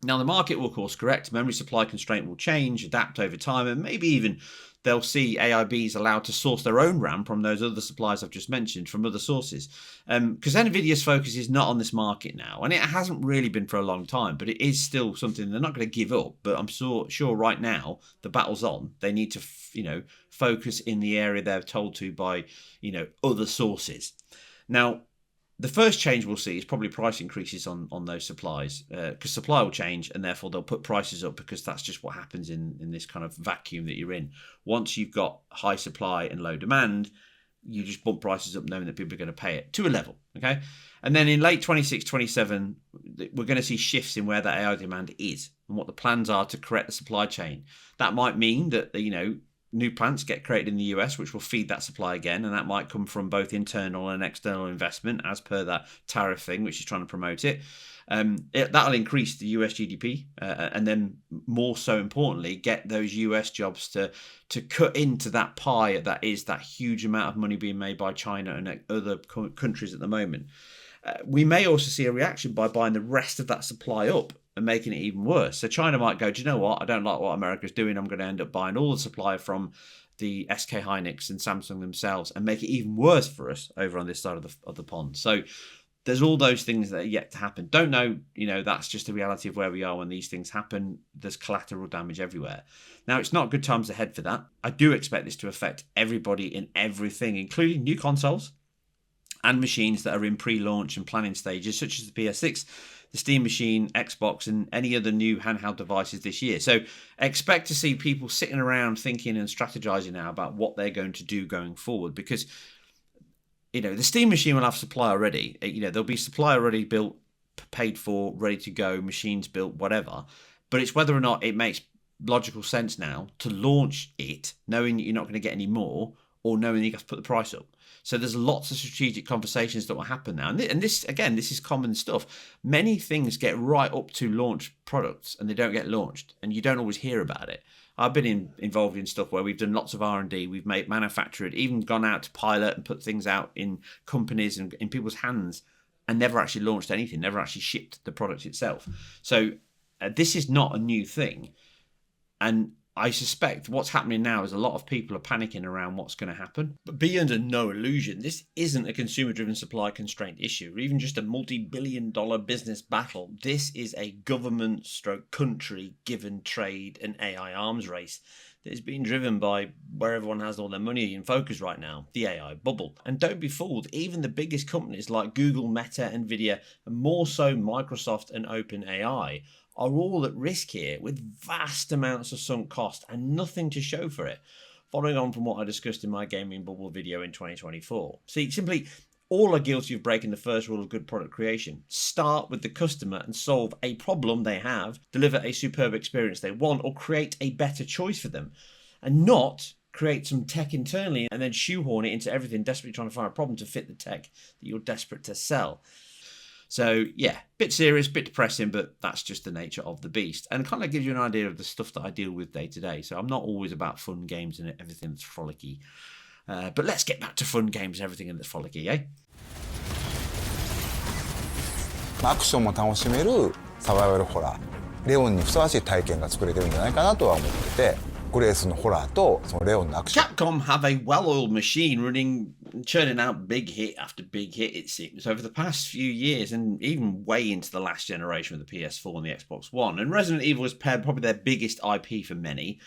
Now, the market will course correct. Memory supply constraint will change, adapt over time, and maybe even they'll see AIBs allowed to source their own RAM from those other suppliers I've just mentioned, from other sources. Because Nvidia's focus is not on this market now, and it hasn't really been for a long time, but it is still something they're not going to give up. But I'm sure right now the battle's on. They need to, focus in the area they're told to by, other sources. Now, the first change we'll see is probably price increases on those supplies, because supply will change and therefore they'll put prices up, because that's just what happens in this kind of vacuum that you're in. Once you've got high supply and low demand, you just bump prices up knowing that people are going to pay it to a level, okay? And then in late 26, 27, we're going to see shifts in where that AI demand is and what the plans are to correct the supply chain. That might mean that, new plants get created in the US, which will feed that supply again, and that might come from both internal and external investment as per that tariff thing, which is trying to promote it. That'll increase the US GDP, and then more so importantly, get those US jobs to cut into that pie that is that huge amount of money being made by China and other countries at the moment. We may also see a reaction by buying the rest of that supply up and making it even worse. So China might go, do you know what? I don't like what America's doing. I'm going to end up buying all the supply from the SK Hynix and Samsung themselves and make it even worse for us over on this side of the pond. So there's all those things that are yet to happen. Don't know, that's just the reality of where we are when these things happen. There's collateral damage everywhere. Now, it's not good times ahead for that. I do expect this to affect everybody in everything, including new consoles and machines that are in pre-launch and planning stages, such as the PS6, the Steam Machine, Xbox, and any other new handheld devices this year. So expect to see people sitting around thinking and strategizing now about what they're going to do going forward, because the Steam Machine will have supply already. There'll be supply already built, paid for, ready to go, machines built, whatever. But it's whether or not it makes logical sense now to launch it, knowing that you're not going to get any more, or knowing you have to put the price up. So there's lots of strategic conversations that will happen now. And this is common stuff. Many things get right up to launch products and they don't get launched, and you don't always hear about it. I've been involved in stuff where we've done lots of R&D, we've manufactured, even gone out to pilot and put things out in companies and in people's hands, and never actually launched anything, never actually shipped the product itself. So this is not a new thing. And I suspect what's happening now is a lot of people are panicking around what's going to happen. But be under no illusion, this isn't a consumer-driven supply constraint issue, or even just a multi-billion-dollar business battle. This is a government/country-given trade and AI arms race that is being driven by where everyone has all their money in focus right now, the AI bubble. And don't be fooled, even the biggest companies like Google, Meta, Nvidia, and more so Microsoft and OpenAI, are all at risk here, with vast amounts of sunk cost and nothing to show for it, following on from what I discussed in my gaming bubble video in 2024. See, simply, all are guilty of breaking the first rule of good product creation. Start with the customer and solve a problem they have, deliver a superb experience they want, or create a better choice for them, and not create some tech internally and then shoehorn it into everything, desperately trying to find a problem to fit the tech that you're desperate to sell. So yeah, bit serious, bit depressing, but that's just the nature of the beast, and kind of gives you an idea of the stuff that I deal with day to day. So I'm not always about fun games and everything that's frolicky, but let's get back to fun games and everything that's frolicky, eh? アクションも楽しめるサバイバルホラー、レオンにふさわしい体験が作れてるんじゃないかなとは思ってて、グレースのホラーとそのレオンのアクション。Capcom have a well-oiled machine churning out big hit after big hit, it seems, over the past few years, and even way into the last generation with the PS4 and the Xbox One. And Resident Evil is probably their biggest IP for many,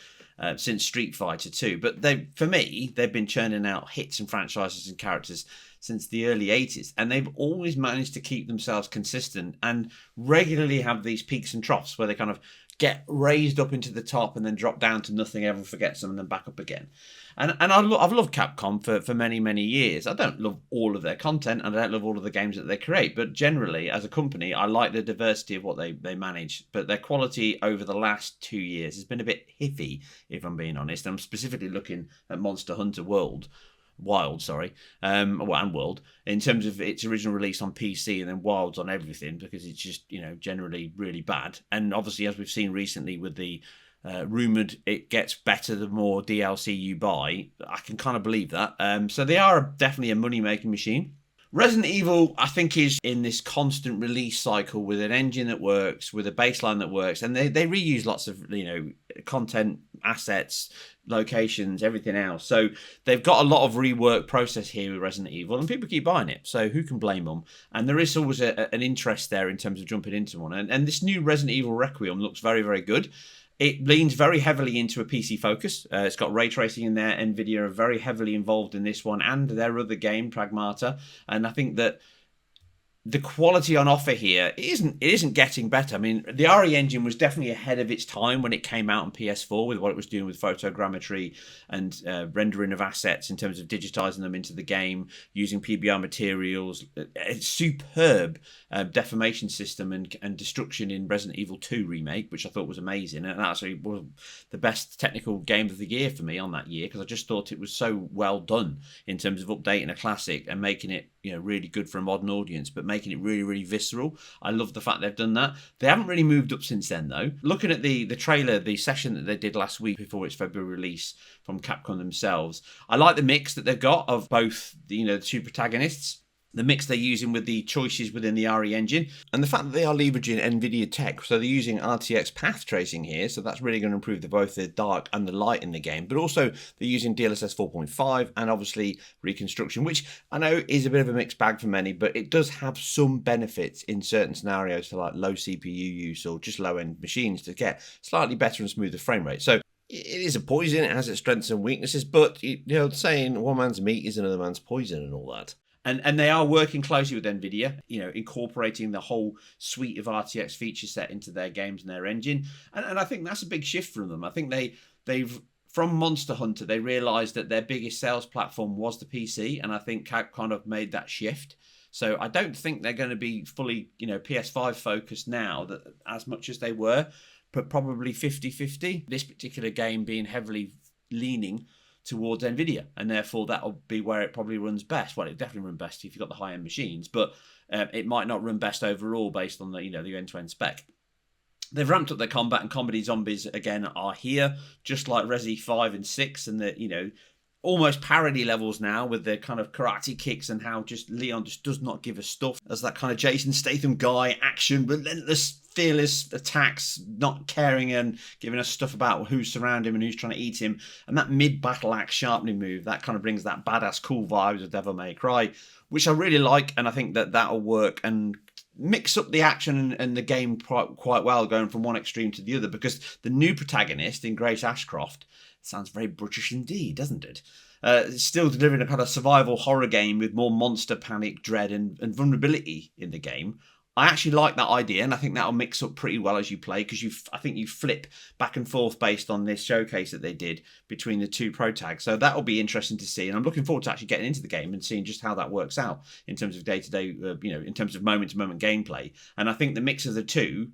since Street Fighter 2. But for me, they've been churning out hits and franchises and characters since the early 80s, and they've always managed to keep themselves consistent and regularly have these peaks and troughs where they kind of get raised up into the top and then drop down to nothing, everyone forgets them, and then back up again. And I've loved Capcom for many, many years. I don't love all of their content, and I don't love all of the games that they create, but generally, as a company, I like the diversity of what they manage. But their quality over the last 2 years has been a bit iffy, if I'm being honest. I'm specifically looking at Monster Hunter Wild, and World, in terms of its original release on PC and then Wilds on everything, because it's just, generally really bad. And obviously, as we've seen recently with the rumoured it gets better the more DLC you buy, I can kind of believe that. So they are definitely a money-making machine. Resident Evil, I think, is in this constant release cycle with an engine that works, with a baseline that works, and they reuse lots of, content, assets, locations, everything else. So they've got a lot of rework process here with Resident Evil, and people keep buying it. So who can blame them? And there is always an interest there in terms of jumping into one. And this new Resident Evil Requiem looks very, very good. It leans very heavily into a PC focus. It's got ray tracing in there. Nvidia are very heavily involved in this one and their other game, Pragmata. And I think that the quality on offer here isn't getting better. I mean, the RE engine was definitely ahead of its time when it came out on PS4 with what it was doing with photogrammetry and rendering of assets in terms of digitizing them into the game, using PBR materials. It's superb deformation system and destruction in Resident Evil 2 Remake, which I thought was amazing. And actually was the best technical game of the year for me on that year, because I just thought it was so well done in terms of updating a classic and making it really good for a modern audience, but making it really, really visceral. I love the fact they've done that. They haven't really moved up since then, though. Looking at the trailer, the session that they did last week before its February release from Capcom themselves, I like the mix that they've got of both the two protagonists, the mix they're using with the choices within the RE engine, and the fact that they are leveraging Nvidia tech. So they're using RTX path tracing here, so that's really going to improve both the dark and the light in the game. But also they're using DLSS 4.5 and obviously reconstruction, which I know is a bit of a mixed bag for many, but it does have some benefits in certain scenarios for like low CPU use or just low-end machines to get slightly better and smoother frame rate. So it is a poison, it has its strengths and weaknesses, but saying one man's meat is another man's poison and all that. And they are working closely with Nvidia, incorporating the whole suite of RTX feature set into their games and their engine. And I think that's a big shift from them. I think they've from Monster Hunter, they realized that their biggest sales platform was the PC. And I think Capcom have made that shift. So I don't think they're going to be fully, PS5 focused now that as much as they were, but probably 50-50. This particular game being heavily leaning towards Nvidia, and therefore that'll be where it probably runs best. Well, it definitely runs best if you've got the high-end machines, but it might not run best overall based on the the end-to-end spec. They've ramped up their combat, and comedy zombies again are here, just like Resi 5 and 6, and the almost parody levels now with their kind of karate kicks and how just Leon just does not give a stuff as that kind of Jason Statham guy, action, relentless, fearless attacks, not caring and giving us stuff about who's surrounding him and who's trying to eat him. And that mid-battle axe sharpening move, that kind of brings that badass cool vibes of Devil May Cry, which I really like, and I think that that'll work and mix up the action and the game quite well, going from one extreme to the other, because the new protagonist in Grace Ashcroft sounds very British indeed, doesn't it? Still delivering a kind of survival horror game with more monster panic, dread, and vulnerability in the game. I actually like that idea, and I think that'll mix up pretty well as you play, because I think you flip back and forth based on this showcase that they did between the two pro tags. So that'll be interesting to see, and I'm looking forward to actually getting into the game and seeing just how that works out in terms of day-to-day, in terms of moment-to-moment gameplay. And I think the mix of the two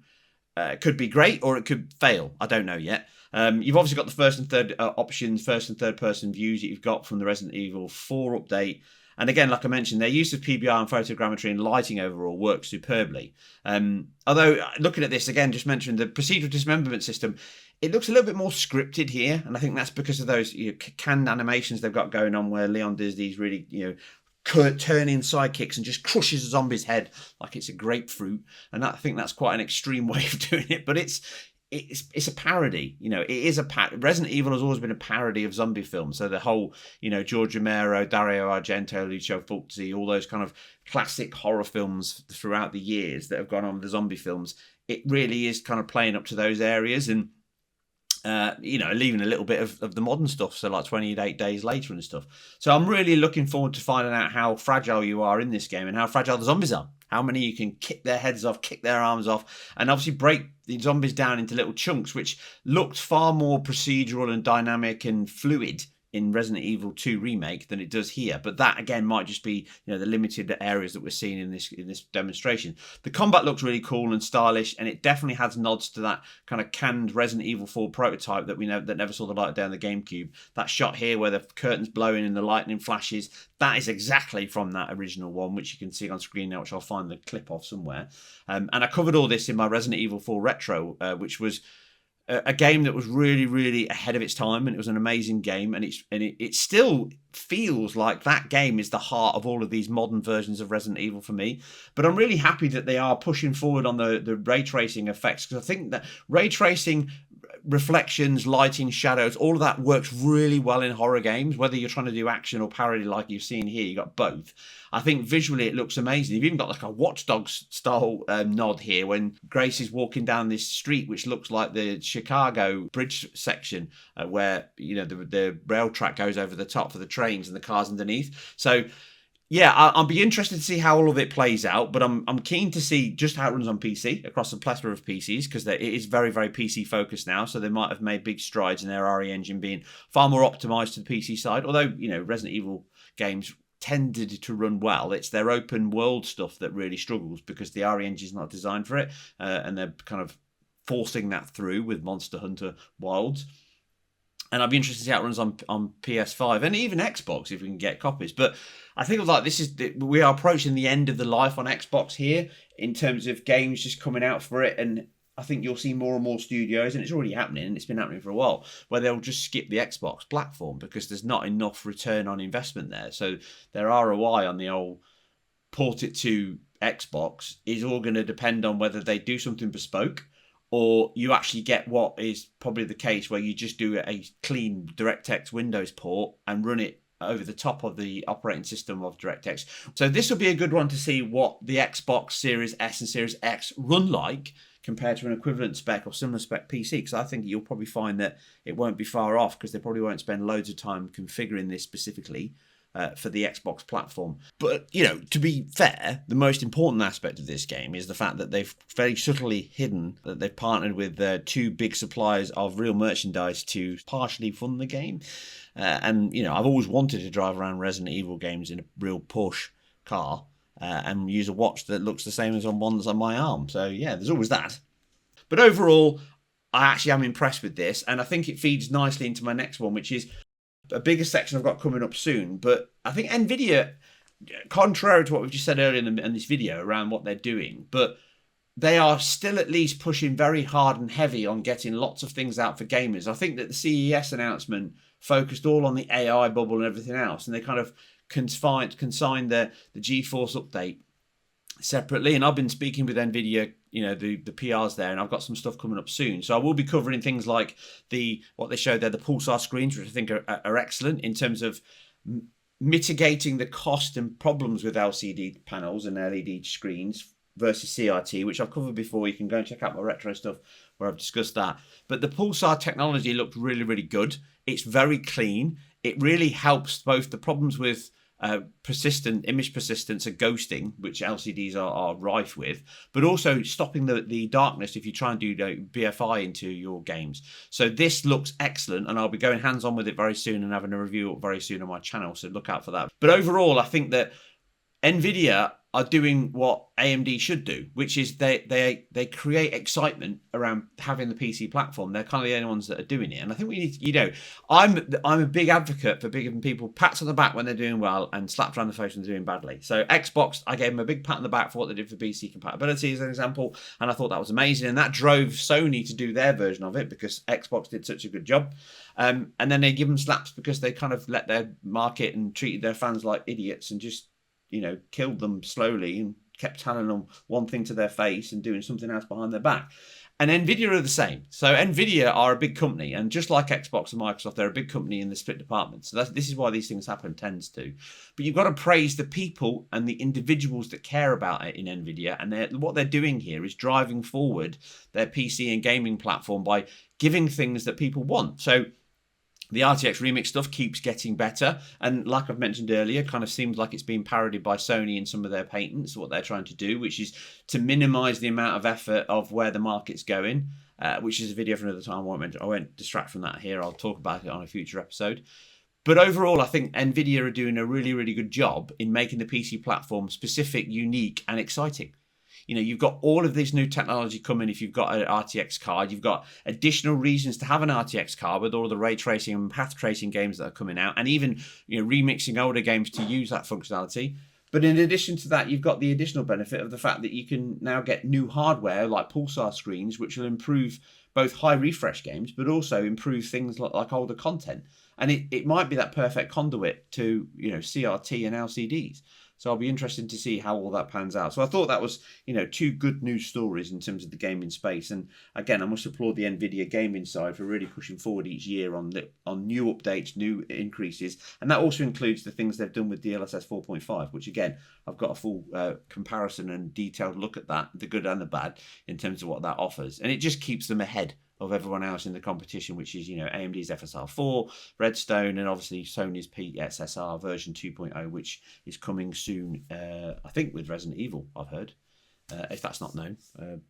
could be great, or it could fail. I don't know yet. You've obviously got the first and third options, first and third person views that you've got from the Resident Evil 4 update. And again, like I mentioned, their use of PBR and photogrammetry and lighting overall works superbly. Although, looking at this, again, just mentioned the procedural dismemberment system, it looks a little bit more scripted here. And I think that's because of those canned animations they've got going on where Leon does these really, turning sidekicks and just crushes a zombie's head like it's a grapefruit. And I think that's quite an extreme way of doing it. But it's a parody, it is Resident Evil has always been a parody of zombie films. So the whole, George Romero, Dario Argento, Lucio Fulci, all those kind of classic horror films throughout the years that have gone on with the zombie films, it really is kind of playing up to those areas and, leaving a little bit of the modern stuff. So like 28 Days Later and stuff. So I'm really looking forward to finding out how fragile you are in this game and how fragile the zombies are. How many you can kick their heads off, kick their arms off, and obviously break the zombies down into little chunks, which looked far more procedural and dynamic and fluid in Resident Evil 2 Remake than it does here. But that, again, might just be the limited areas that we're seeing in this demonstration. The combat looks really cool and stylish, and it definitely has nods to that kind of canned Resident Evil 4 prototype that we know that never saw the light of day on the GameCube. That shot here where the curtains blowing and the lightning flashes, that is exactly from that original one, which you can see on screen now, which I'll find the clip of somewhere. And I covered all this in my Resident Evil 4 Retro, which was a game that was really, really ahead of its time, and it was an amazing game, and it still feels like that game is the heart of all of these modern versions of Resident Evil for me. But I'm really happy that they are pushing forward on the ray tracing effects, because I think that ray tracing, reflections, lighting, shadows, all of that works really well in horror games, whether you're trying to do action or parody like you've seen here. You got both. I think visually it looks amazing. You've even got like a Watch Dogs style nod here when Grace is walking down this street, which looks like the Chicago bridge section where, you know, the rail track goes over the top for the trains and the cars underneath. So yeah, I'll be interested to see how all of it plays out, but I'm keen to see just how it runs on PC across a plethora of PCs, because it is very, very PC focused now. So they might have made big strides in their RE engine being far more optimized to the PC side. Although, you know, Resident Evil games tended to run well. It's their open world stuff that really struggles because the RE engine is not designed for it, and they're kind of forcing that through with Monster Hunter Wilds. And I'd be interested to see how it runs on PS5 and even Xbox if we can get copies. But I think like we are approaching the end of the life on Xbox here in terms of games just coming out for it. And I think you'll see more and more studios, and it's already happening, and it's been happening for a while, where they'll just skip the Xbox platform because there's not enough return on investment there. So their ROI on the old port it to Xbox is all going to depend on whether they do something bespoke, or you actually get what is probably the case where you just do a clean DirectX Windows port and run it over the top of the operating system of DirectX. So this will be a good one to see what the Xbox Series S and Series X run like compared to an equivalent spec or similar spec PC, because I think you'll probably find that it won't be far off, because they probably won't spend loads of time configuring this specifically for the Xbox platform. But, you know, to be fair, the most important aspect of this game is the fact that they've very subtly hidden that they've partnered with two big suppliers of real merchandise to partially fund the game. And, you know, I've always wanted to drive around Resident Evil games in a real Porsche car and use a watch that looks the same as on one that's on my arm. So, yeah, there's always that. But overall, I actually am impressed with this, and I think it feeds nicely into my next one, which is a bigger section I've got coming up soon. But I think Nvidia, contrary to what we've just said earlier in this video around what they're doing, but they are still at least pushing very hard and heavy on getting lots of things out for gamers. I think that the CES announcement focused all on the AI bubble and everything else, and they kind of consigned the GeForce update separately. And I've been speaking with Nvidia, you know, the PRs there, and I've got some stuff coming up soon. So I will be covering things like what they showed there, the Pulsar screens, which I think are excellent in terms of mitigating the cost and problems with LCD panels and LED screens versus CRT, which I've covered before. You can go and check out my retro stuff where I've discussed that. But the Pulsar technology looked really, really good. It's very clean. It really helps both the problems with persistent image persistence and ghosting, which LCDs are rife with, but also stopping the darkness if you try and do BFI into your games. So this looks excellent, and I'll be going hands-on with it very soon and having a review up very soon on my channel, so look out for that. But overall, I think that Nvidia are doing what AMD should do, which is they create excitement around having the PC platform. They're kind of the only ones that are doing it, and I think we need to, you know, I'm a big advocate for giving people pats on the back when they're doing well and slaps around the face when they're doing badly. So Xbox, I gave them a big pat on the back for what they did for PC compatibility as an example, and I thought that was amazing, and that drove Sony to do their version of it because Xbox did such a good job. And then they give them slaps because they kind of let their market and treated their fans like idiots and just, you know, killed them slowly and kept telling them one thing to their face and doing something else behind their back. And Nvidia are the same. So Nvidia are a big company, and just like Xbox and Microsoft, they're a big company in the split department. So this is why these things happen, tends to. But you've got to praise the people and the individuals that care about it in Nvidia, and what they're doing here is driving forward their PC and gaming platform by giving things that people want. So the RTX Remix stuff keeps getting better, and like I've mentioned earlier, kind of seems like it's being parodied by Sony in some of their patents, what they're trying to do, which is to minimize the amount of effort of where the market's going, which is a video for another time. I won't distract from that here. I'll talk about it on a future episode. But overall, I think Nvidia are doing a really, really good job in making the PC platform specific, unique, and exciting. You know, you've got all of this new technology coming. If you've got an RTX card, you've got additional reasons to have an RTX card with all the ray tracing and path tracing games that are coming out, and even, you know, remixing older games to use that functionality. But in addition to that, you've got the additional benefit of the fact that you can now get new hardware like pulsar screens, which will improve both high refresh games, but also improve things like older content. And it might be that perfect conduit to, CRT and LCDs. So I'll be interested to see how all that pans out. So I thought that was, two good news stories in terms of the gaming space. And again, I must applaud the Nvidia gaming side for really pushing forward each year on new updates, new increases. And that also includes the things they've done with DLSS 4.5, which again, I've got a full comparison and detailed look at that, the good and the bad, in terms of what that offers. And it just keeps them ahead of everyone else in the competition, which is, AMD's FSR4, Redstone, and obviously Sony's PSSR version 2.0, which is coming soon, I think, with Resident Evil, I've heard. If that's not known,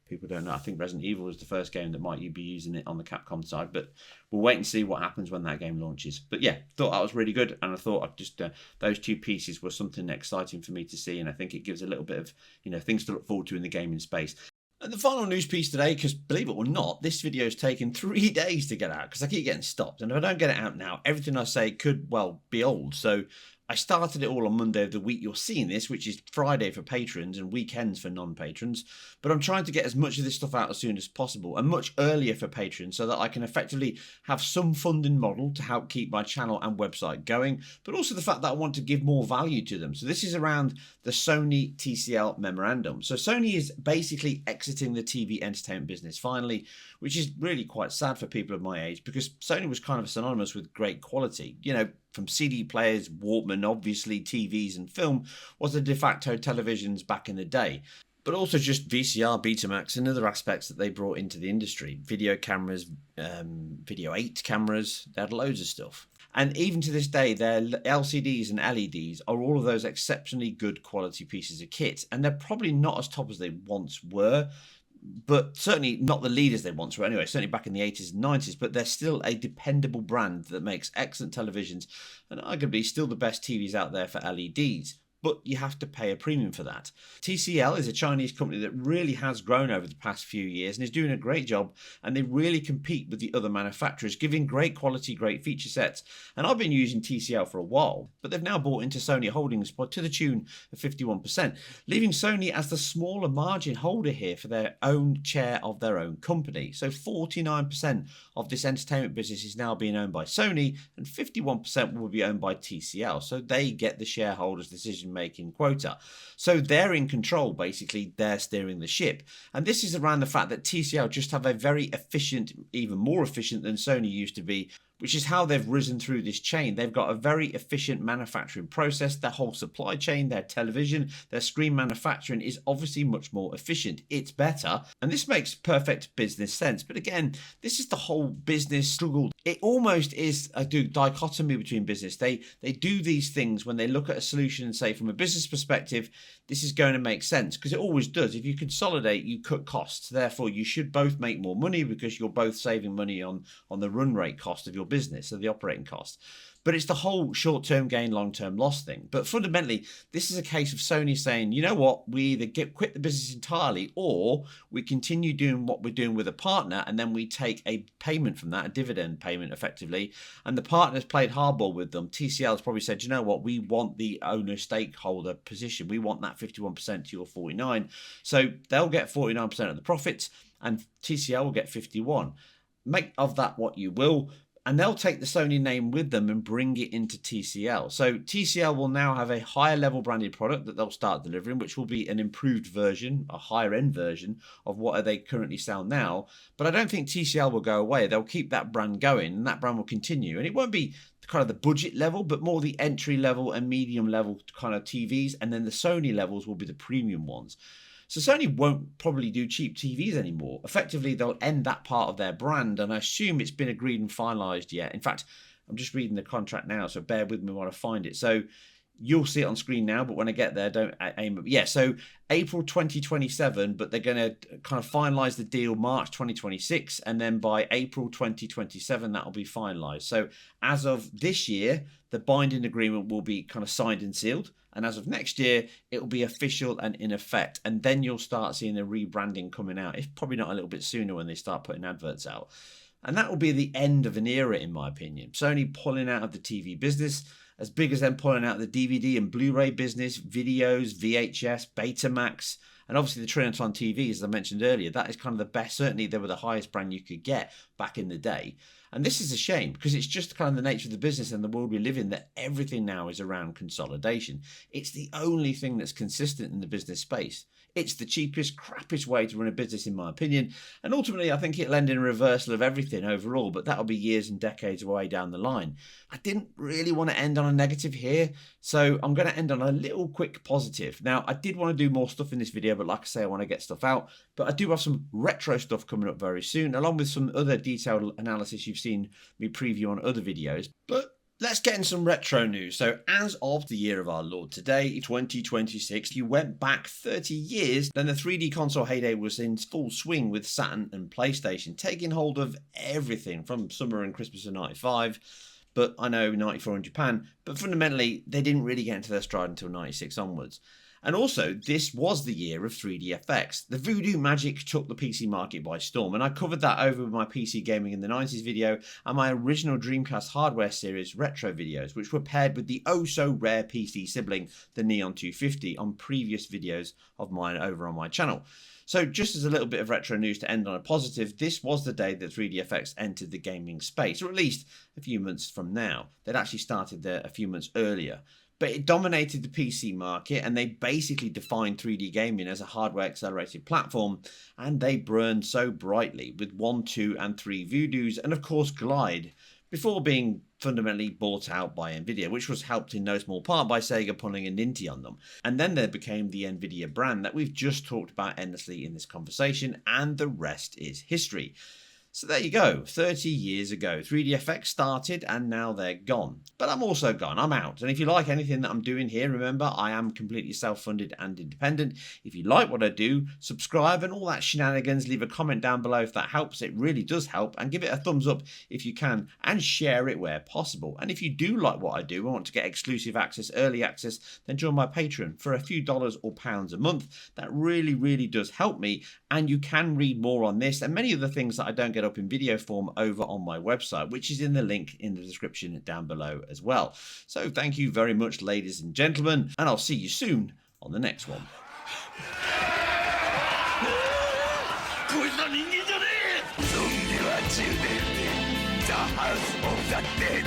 people don't know. I think Resident Evil was the first game that might be using it on the Capcom side, but we'll wait and see what happens when that game launches. But yeah, thought that was really good, and I thought I'd just those two pieces were something exciting for me to see, and I think it gives a little bit of things to look forward to in the gaming space. And the final news piece today, because believe it or not, this video has taken 3 days to get out because I keep getting stopped. And if I don't get it out now, everything I say could, well, be old. So I started it all on Monday of the week you're seeing this, which is Friday for patrons and weekends for non-patrons. But I'm trying to get as much of this stuff out as soon as possible and much earlier for patrons so that I can effectively have some funding model to help keep my channel and website going, but also the fact that I want to give more value to them. So this is around the Sony TCL memorandum. So Sony is basically exiting the TV entertainment business finally, which is really quite sad for people of my age because Sony was kind of synonymous with great quality. From CD players, Walkman, obviously TVs and film was the de facto televisions back in the day. But also just VCR, Betamax and other aspects that they brought into the industry. Video cameras, Video 8 cameras, they had loads of stuff. And even to this day, their LCDs and LEDs are all of those exceptionally good quality pieces of kit. And they're probably not as top as they once were, but certainly not the leaders they once were anyway, certainly back in the 80s and 90s, but they're still a dependable brand that makes excellent televisions and arguably still the best TVs out there for LEDs. But you have to pay a premium for that. TCL is a Chinese company that really has grown over the past few years and is doing a great job, and they really compete with the other manufacturers, giving great quality, great feature sets. And I've been using TCL for a while, but they've now bought into Sony Holdings to the tune of 51%, leaving Sony as the smaller margin holder here for their own share of their own company. So 49% of this entertainment business is now being owned by Sony, and 51% will be owned by TCL. So they get the shareholders' decision making quota. So they're in control, basically, they're steering the ship. And this is around the fact that TCL just have a very efficient, even more efficient than Sony used to be, which is how they've risen through this chain. They've got a very efficient manufacturing process. Their whole supply chain, their television, their screen manufacturing is obviously much more efficient. It's better. And this makes perfect business sense. But again, this is the whole business struggle. It almost is a dichotomy between business. They do these things when they look at a solution and say, from a business perspective, this is going to make sense, because it always does. If you consolidate, you cut costs. Therefore, you should both make more money because you're both saving money on the run rate cost of your business, so the operating cost. But it's the whole short-term gain, long-term loss thing. But fundamentally, this is a case of Sony saying, you know what, we either quit the business entirely, or we continue doing what we're doing with a partner, and then we take a payment from that, a dividend payment effectively. And the partner's played hardball with them. TCL has probably said, you know what, we want the owner stakeholder position. We want that 51% to your 49%. So they'll get 49% of the profits, and TCL will get 51%. Make of that what you will. And they'll take the Sony name with them and bring it into TCL. So TCL will now have a higher level branded product that they'll start delivering, which will be an improved version, a higher end version of what they currently sell now. But I don't think TCL will go away. They'll keep that brand going, and that brand will continue. And it won't be kind of the budget level, but more the entry level and medium level kind of TVs. And then the Sony levels will be the premium ones. So Sony won't probably do cheap TVs anymore. Effectively, they'll end that part of their brand, and I assume it's been agreed and finalised yet. In fact, I'm just reading the contract now, so bear with me while I find it. So you'll see it on screen now, but when I get there, don't aim at... Yeah, so April 2027, but they're going to kind of finalise the deal March 2026, and then by April 2027, that'll be finalised. So as of this year, the binding agreement will be kind of signed and sealed. And as of next year, it will be official and in effect. And then you'll start seeing the rebranding coming out. It's probably not a little bit sooner when they start putting adverts out. And that will be the end of an era, in my opinion. Sony pulling out of the TV business. as big as them pulling out the DVD and Blu-ray business, videos, VHS, Betamax, and obviously the Triniton TV, as I mentioned earlier. That is kind of the best. Certainly they were the highest brand you could get back in the day. And this is a shame because it's just kind of the nature of the business and the world we live in that everything now is around consolidation. It's the only thing that's consistent in the business space. It's the cheapest, crappiest way to run a business, in my opinion. And ultimately, I think it'll end in a reversal of everything overall, but that'll be years and decades away down the line. I didn't really want to end on a negative here, so I'm going to end on a little quick positive. Now, I did want to do more stuff in this video, but like I say, I want to get stuff out. But I do have some retro stuff coming up very soon, along with some other detailed analysis you've seen me preview on other videos. But let's get in some retro news. So as of the year of our Lord today, 2026, if you went back 30 years, then the 3D console heyday was in full swing with Saturn and PlayStation, taking hold of everything from summer and Christmas of 95, but I know 94 in Japan, but fundamentally they didn't really get into their stride until 96 onwards. And also, this was the year of 3DFX. The voodoo magic took the PC market by storm, and I covered that over with my PC gaming in the 90s video and my original Dreamcast hardware series retro videos, which were paired with the oh-so-rare PC sibling, the Neon 250, on previous videos of mine over on my channel. So just as a little bit of retro news to end on a positive, this was the day that 3DFX entered the gaming space, or at least a few months from now. They'd actually started there a few months earlier. But it dominated the PC market, and they basically defined 3D gaming as a hardware-accelerated platform, and they burned so brightly with 1, 2, and 3 Voodoos, and of course Glide, before being fundamentally bought out by Nvidia, which was helped in no small part by Sega pulling a Ninty on them. And then there became the Nvidia brand that we've just talked about endlessly in this conversation, and the rest is history. So there you go, 30 years ago, 3DFX started and now they're gone. But I'm also gone, I'm out. And if you like anything that I'm doing here, remember, I am completely self-funded and independent. If you like what I do, subscribe and all that shenanigans, leave a comment down below if that helps. It really does help. And give it a thumbs up if you can, and share it where possible. And if you do like what I do and want to get exclusive access, early access, then join my Patreon for a few dollars or pounds a month. That really, really does help me. And you can read more on this and many other things that I don't get up in video form over on my website, which is in the link in the description down below as well. So thank you very much, ladies and gentlemen, and I'll see you soon on the next one. The House of the Dead.